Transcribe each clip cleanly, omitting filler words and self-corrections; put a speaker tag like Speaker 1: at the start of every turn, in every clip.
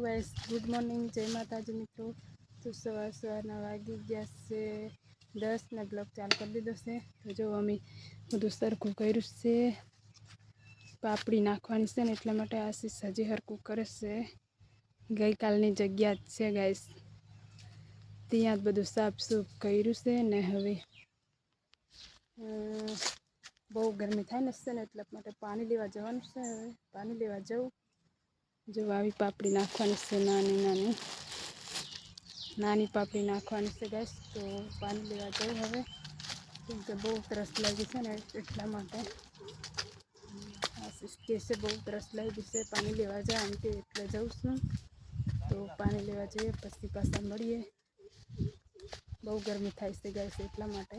Speaker 1: Guys good morning जय माताजी मित्रों। तो सवाરના વાગી ગયા છે 10 ને બ્લોગ ચાલુ કરી દીધો છે। તો જો અમે બધું સરખું કર્યું છે, પાપડી નાખવાની છે ને એટલા માટે આશીષ હજી હરખું કરે છે। ગઈકાલની જગ્યા જ છે ગાઈસ, ત્યાં જ બધું સાફ સૂફ કર્યું છે ને હવે બહુ ગરમી થાય ને એટલા માટે પાણી લેવા જવાનું છે। હવે પાણી લેવા જવું। जो આવી પાપડી નાખવાની છે, નાની પાપડી નાખવાની છે ગાઈસ। તો પાણી લેવા જવું હવે, કેમ કે બહુ તરસ લાગી છે ને એટલા માટે આશીષ કહે છે બહુ તરસ લાગી છે, પાણી લેવા જાય આમ તે એટલે જઉં છું। તો પાણી લેવા જઈએ પછી પાછા મળીએ। બહુ ગરમી થાય છે ગાઈસ એટલા માટે,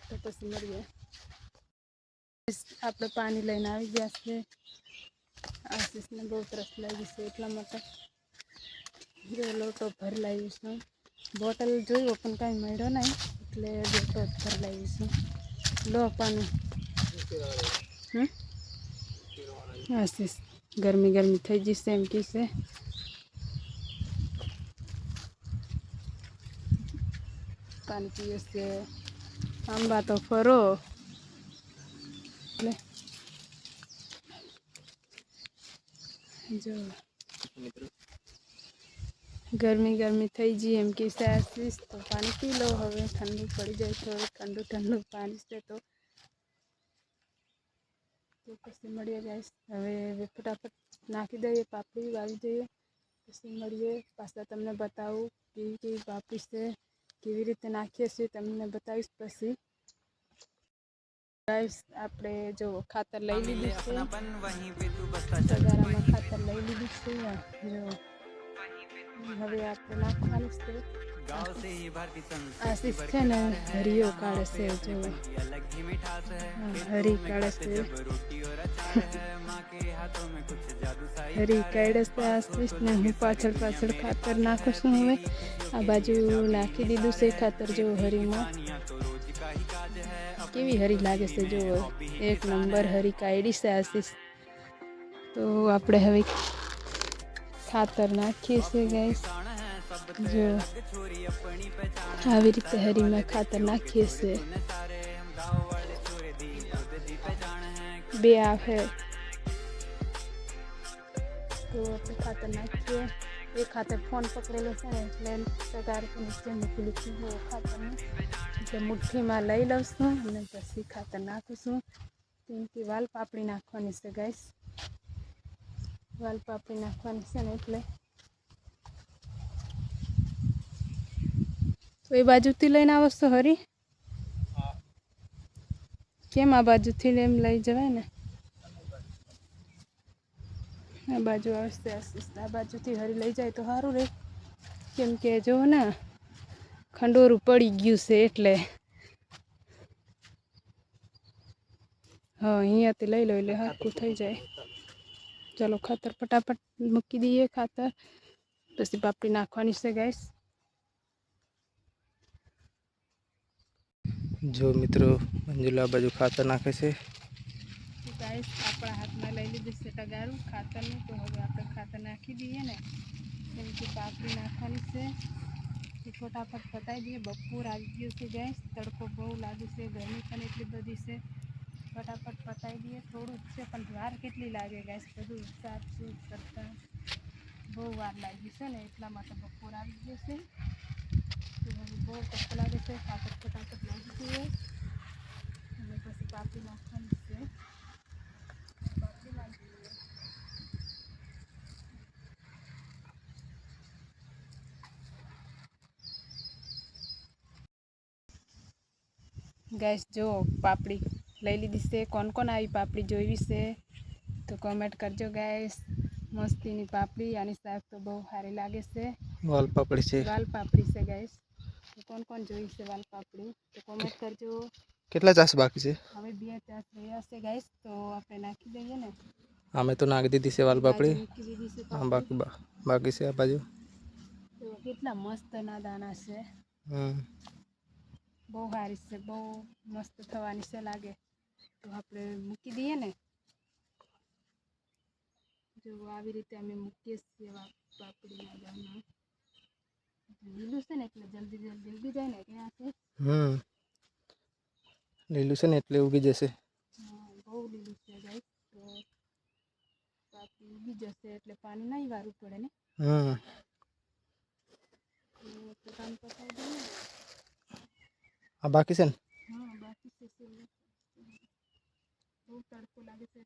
Speaker 1: તો પછી મળીએ। આપણે પાણી લઈને આવી ગયા છે। આશીષને બહુ તરસ લાગી છે એટલા માટે જો લોટો ભરી લાવી છું। બોટલ જોયું પણ કાંઈ મળ્યો નહીં એટલે લોટો જ ભરી લાવી છું। લો પાણી। આશીષ ગરમી ગરમી થઈ જશે એમ કહે છે। પાણી પીએ છે। આંબા તો ફરો એટલે જો गर्मी गर्मी थी जी एम कि आशीष। तो पानी पी लो हवे, ठंडू पड़ी जाए तो ठंडू ठंडू पानी से तो पी मळीए गाइस। हवे फटाफट नाखी दईए पापड़ी वावी दईए पछी मळीए। पाछा तमने बतावुं केवी केवी पापड़ी से केवी रीते नाखीए छीए तमने बतावीश पछी। गाइस आपणे जो खातर लई लीधुं छे, तगारामां खातर लई लीधुं छे। जो हवे आपणे नाखवानुं छे। आशीष छे ने हरियो काढे छे, जो हरी काढे छे। हरी काढे छे आशीष ने हूँ पाछळ पाछळ खातर नाखुं छुं। हवे आ बाजू नाखी दीधुं छे खातर, जो हरीमां केवी हरी लागे छे। जो एक नंबर हरी काढी छे आशीष। तो आपणे हवे खातर नाखीए छीए गाइस। जो આવી રીતે હરીમાં ખાતર નાખીએ છે। બે આવે તો આપણે ખાતર નાખીએ। એ ખાતર ફોન પકડેલો છે ને એટલે તગાર નીચે મૂકેલું છે ખાતરનું, એટલે મુઠ્ઠીમાં લઈ લઉં છું અને પછી ખાતર નાખું છું। કેમ કે વાલ પાપડી નાખવાની છે ગાઈસ, વાલ પાપડી નાખવાની છે ને એટલે। તો એ બાજુથી લઈને આવો છો હરી? કેમ આ બાજુથી એમ લઈ જવાય ને, આ બાજુ આવશે આશીષ, આ બાજુથી હરી લઈ જાય તો સારું રહે। કેમ કે જો ને ખંડોરું પડી ગયું છે એટલે। हाँ અહીંયાથી લઈ લો એટલે હરખું થઈ જાય। ચાલો ખાતર ફટાફટ મૂકી દઈએ ખાતર, પછી પાપડી નાખવાની છે ગાઈસ।
Speaker 2: जो मित्रों मंजुला बाजू खातर नाखे से।
Speaker 1: तो गाइस अपना हाथ में लई लीधुं छे तगारू खातरनुं। तो हवे आपणे खातर नाखी दीए ने, केम के पापड़ी नाखवानी छे। तो फटाफट पताई दीए। बपोर आई गयो छे गाइस, तड़को बहु लागे छे, गर्मी पण एटली बधी छे। फटाफट पताई दीए। थोड़ुं ज छे पण वार केटली लागे गाइस, बधुं साफ सूफ करता बहु वार लागी छे ने એટલા માટે બપોર આવી ગયો છે। તો હવે બહુ તડકો લાગે છે, ખાતર ફટાફટ નાખી દઈએ અને પછી પાપડી નાખવાની છે। પાપડી નાખી દઈએ। गाइस जो पापड़ी लई लीधी छे, कोण कोण आई पापड़ी जोई छे तो कमेंट करजो गाइस। मस्तीनी पापड़ी आनी शाक तो बहुत सारी लागे छे।
Speaker 2: वाल पापड़ी से,
Speaker 1: वाल पापड़ी से गाइस। तो कोण कोण जोई छे वाल पापड़ी तो कमेंट करजो।
Speaker 2: કેટલા ચાસ બાકી છે?
Speaker 1: હવે બે ચાસ રહ્યા છે ગાइस, તો આપણે નાખી દઈએ ને।
Speaker 2: અમે તો નાખી દીધી છે વાલ
Speaker 1: એ બાજુ
Speaker 2: પાપડી।
Speaker 1: મૂકી દીધી છે
Speaker 2: આ
Speaker 1: પાપડી।
Speaker 2: બાકી છે આ બાજુ।
Speaker 1: તો કેટલા મસ્ત ના દાણા છે, બહુ સારી છે, બહુ મસ્ત થવાની છે લાગે। તો આપણે મૂકી દઈએ ને। જો આવી રીતે અમે મૂકીએ છીએ પાપડીના દાણા. લીલું છે ને એટલે જલ્દી જલ્દી ઉગી જાય ને ક્યાં
Speaker 2: લીલું છે ને એટલે ઉગી જશે.
Speaker 1: બહુ લીલું છે ગાઈસ. તો પાપડી ઉગી જશે એટલે પાણી નહીં વારવું પડે ને. તો કામ પતાવી દઈએ.
Speaker 2: આ બાકી છે ને?
Speaker 1: હા બાકી છે. બહુ તડકો લાગે છે.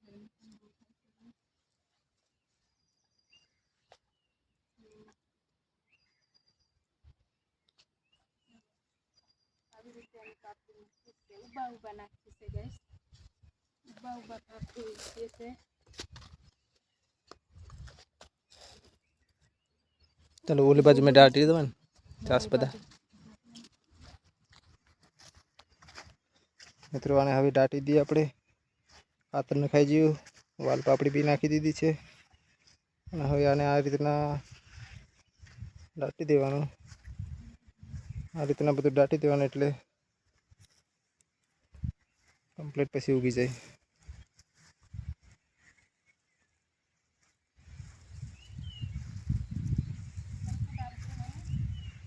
Speaker 1: આવી રીતે અમે પાપડી મૂકીએ છીએ. ઊભા નાખીએ છીએ ગાઈસ. ઊભા પાપડી મૂકીએ છીએ.
Speaker 2: ચાલો ઓલી બાજુ મેં દાટી દો ને ચાસ બધા મિત્રો. આને હવે દાટી દઈએ આપણે. ખાતર નખાઈ ગયું. વાલ પાપડી બી નાખી દીધી છે અને હવે આને આ રીતના દાટી દેવાનું. આ રીતના બધું દાટી દેવાનું એટલે કમ્પ્લીટ પછી ઉગી જાય.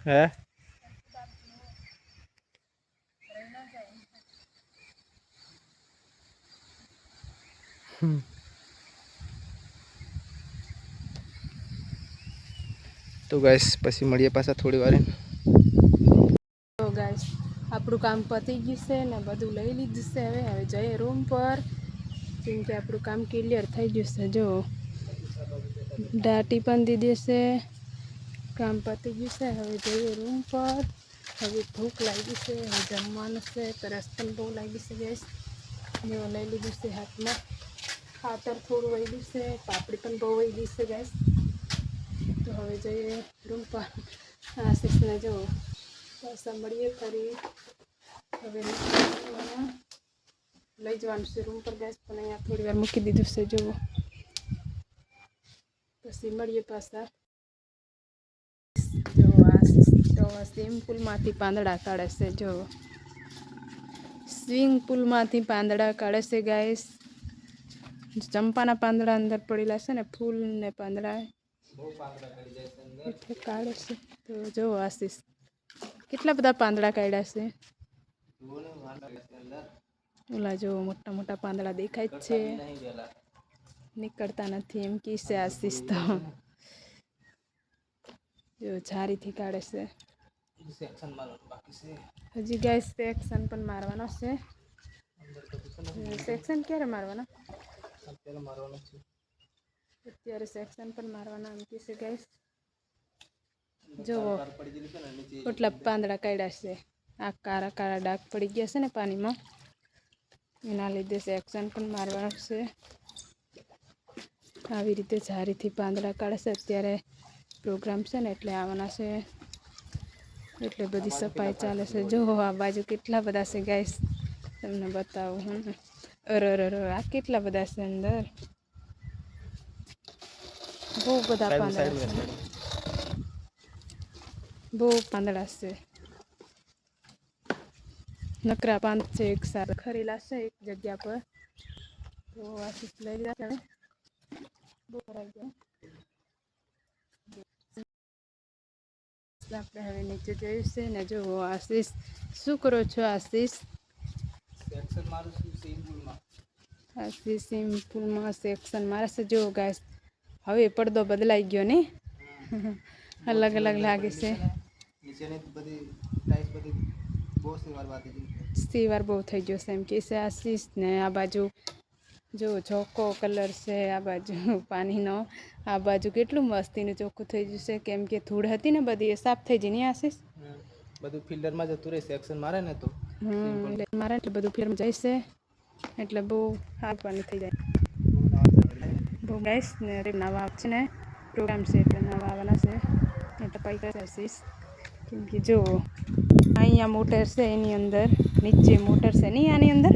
Speaker 2: હે તો ગાઈસ પછી મળીએ પાછા થોડી વાર.
Speaker 1: તો ગાઈસ આપણું કામ પતી ગયું છે ને બધું લઈ લીધું છે. હવે જઈએ રૂમ પર કેમ કે આપણું કામ ક્લિયર થઈ ગયું છે. જો દાટી પણ દીધી છે. કામ પતી ગયું છે. હવે જઈએ રૂમ પર. હવે ભૂખ લાગી છે. હવે જમવાનું છે. તરસ પણ બહુ લાગી છે ગાઈસ. જો લઈ લીધું છે હાથમાં. ખાતર થોડું વળ્યું છે. પાપડી પણ બહુ વળી છે ગાઈસ. તો હવે જઈએ રૂમ પર. આશીષને જો પાછા મળીએ ફરી. હવે લઈ જવાનું છે રૂમ પર ગેસ પણ અહીંયા થોડી વાર મૂકી દીધું છે. જુઓ પછી મળીએ પાછા. જો આશીષ તો સ્વિમિંગ પુલમાંથી પાંદડા કાઢે છે. જો સ્વિમિંગ પુલમાંથી પાંદડા કાઢે છે ગાઈસ. ચંપાના પાંદડા અંદર પડેલા છે ને ફૂલ ને પાંદડા એટલે કાઢે છે. તો જો આશીષ કેટલા બધા પાંદડા કાઢ્યા છે. ઓલા જો મોટા મોટા પાંદડા દેખાય જ છે. નીકળતા નથી એમ કી છે આશીષ. તો જો ઝારીથી કાઢે છે. હજી ગાઈસ સેક્શન પણ મારવાનો છે. સેક્શન ક્યારે મારવાના? અત્યારે સેક્શન પણ મારવાના એમ કી છે ગાઈસ. જુઓ કેટલા પાંદડા કાઢ્યા છે. આ કાળા કાળા ડાઘ પડી ગયા છે ને પાણીમાં, એના લીધે સેક્શન પણ મારવાનું છે. આવી રીતે ઝારીથી પાંદડા કાઢે છે. અત્યારે પ્રોગ્રામ છે ને એટલે આવવાના છે. એટલે બધી સફાઈ ચાલે છે. જો આ બાજુ કેટલા બધા છે ગાઈસ. તમને બતાવું હું. આ કેટલા બધા છે અંદર. બહુ બધા પાંદડા છે. બહુ પાંદડા છે. નકરા પાન છે એક સાથે ખરેલા છે એક જગ્યા પર. તો આશીષ લઈ લીધા છે. બહુ ભરાઈ ગયા. આપણે હવે નીચે જોયું છે ને. જો આશીષ શું કરો છો આશીષ? આશીષ સ્વિમિંગ પુલમાં સેક્શન મારે છે. જો ગાઈસ હવે પડદો બદલાઈ ગયો ને. અલગ અલગ લાગે છે. સીવાર બહુ થઈ ગયો છે એમ કે છે આશીષ ને. આ બાજુ જો ચોખ્ખો કલર છે. આ બાજુ પાણીનો. આ બાજુ કેટલું મસ્તીનું ચોખ્ખું થઈ ગયું છે. કેમ કે ધૂળ હતી ને બધી એ સાફ થઈ ગઈ ને આશીષ.
Speaker 2: બધું ફિલ્ટરમાં જતું રહે સેક્શન મારે ને તો.
Speaker 1: એટલે મારે એટલે બધું ફિલ્ટરમાં જાય છે એટલે બહુ સાફ પાણી થઈ જાય. બહુ ગાઈસ ને નવા છે ને પ્રોગ્રામ છે એટલે નવા આવવાના છે એટલે પૈસા આશીષ. કેમ કે જુઓ અહીંયા મોટર છે એની અંદર. નીચે મોટર છે નહીં આની અંદર.